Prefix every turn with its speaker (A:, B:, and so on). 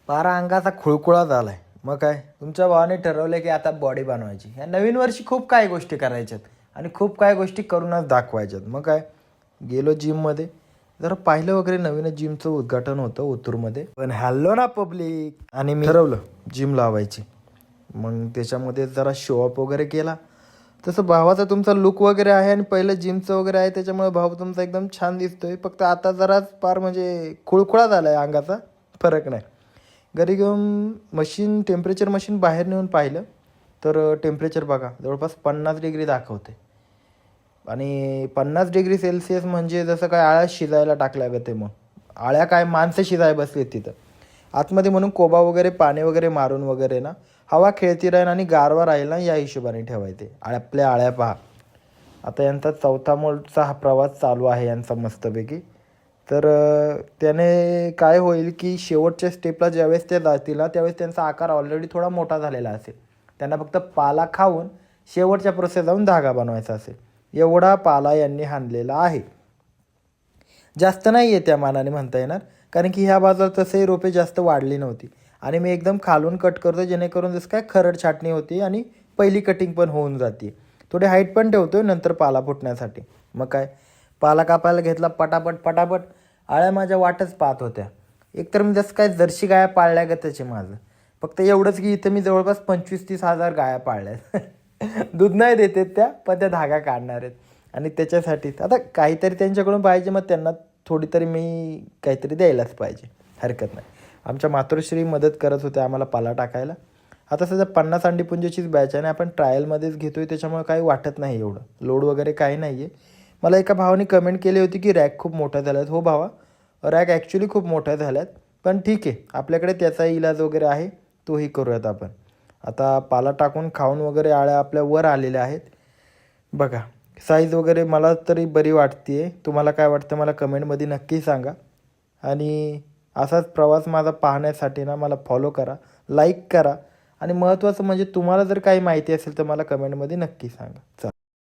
A: पारा अंगाचा खुळखुळा झालाय. मग काय तुमच्या भावाने ठरवलं की आता बॉडी बनवायची. या नवीन वर्षी खूप काय गोष्टी करायच्यात आणि खूप काय गोष्टी करूनच दाखवायच्यात. मग काय गेलो जिममध्ये, जरा पाहिलं वगैरे. नवीनच जिमचं उद्घाटन होतं ओतूरमध्ये. पण हॅल्लो ना पब्लिक, आणि मी ठरवलं जिम लावायची. मग त्याच्यामध्ये जरा शोअप वगैरे केला. तसं भावाचा तुमचा लुक वगैरे आहे आणि पहिलं जिमचं वगैरे आहे, त्याच्यामुळे भाऊ तुमचा एकदम छान दिसतोय. फक्त आता जराच पार म्हणजे खुळखुळा झाला आहे अंगाचा, फरक नाही. घरी घेऊन टेम्परेचर मशीन बाहेर नेऊन पाहिलं तर टेम्परेचर बघा जवळपास 50 डिग्री दाखवते. आणि 50 डिग्री सेल्सिअस म्हणजे जसं काय आळ्या शिजायला टाकल्या गं ते. मग आळ्या काय माणसं शिजाय बसली तिथं आतमध्ये. म्हणून कोबा वगैरे पाणी वगैरे मारून वगैरे ना हवा खेळती राहील आणि गारवा राहील ना, या हिशोबाने ठेवायचे. आपल्या आळ्या पहा. आता यांचा 4था मोडचा हा प्रवास चालू आहे यांचा मस्तपैकी. तर त्याने काय होईल की शेवटच्या स्टेपला ज्यावेळेस त्या जातील ना, त्यावेळेस त्यांचा आकार ऑलरेडी थोडा मोठा झालेला असेल. त्यांना फक्त पाला खाऊन शेवटच्या प्रोसेस जाऊन धागा बनवायचा असेल. एवढा पाला यांनी हाणलेला आहे. जास्त नाही आहे त्या मानाने म्हणता येणार, कारण की ह्या बाजूला तसेही रोपे जास्त वाढली नव्हती. आणि मी एकदम खालून कट करतो जेणेकरून जसं काय खरड छाटणी होती आणि पहिली कटिंग पण होऊन जाते. थोडी हाईट पण ठेवतो नंतर पाला फुटण्यासाठी. मग काय पाला कापायला घेतला पटापट पटापट. आळ्या माझ्या वाटच पाहत होत्या. एकतर मी जसं काय जर्सी गाया पाळल्या का त्याचे माझं. फक्त एवढंच की इथं मी जवळपास 25-30 हजार गाया पाळल्यात. दूध नाही देते त्या, पण त्या धागा काढणार आहेत. आणि त्याच्यासाठीच आता काहीतरी त्यांच्याकडून पाहिजे, मग त्यांना थोडी तरी मी काहीतरी द्यायलाच पाहिजे. हरकत नाही. आमच्या मातोश्री मदत करत होते आम्हाला पाला टाकायला. आता सध्या 50 अंडीपुंजाचीच बॅच आहे आणि आपण ट्रायलमध्येच घेतो आहे, त्याच्यामुळे काही वाटत नाही एवढं लोड वगैरे काही नाही आहे. मला एका भावाने कमेंट केली होती की रॅक खूप मोठ्या झाल्यात. हो भावा, रॅक ॲक्च्युली खूप मोठ्या झाल्यात, पण ठीक आहे आपल्याकडे त्याचा इलाज वगैरे आहे, तोही करूयात आपण. आता पाला टाकून खाऊन वगैरे आळ्या आपल्या वर आलेल्या आहेत. बघा साईज वगैरे मला तरी बरी वाटते आहे. तुम्हाला काय वाटतं मला कमेंटमध्ये नक्की सांगा. आणि असाच प्रवास माझा पाहण्यासाठी ना मला फॉलो करा, लाईक करा. आणि महत्त्वाचं म्हणजे तुम्हाला जर काही माहिती असेल तर मला कमेंटमध्ये नक्की सांगा. चला.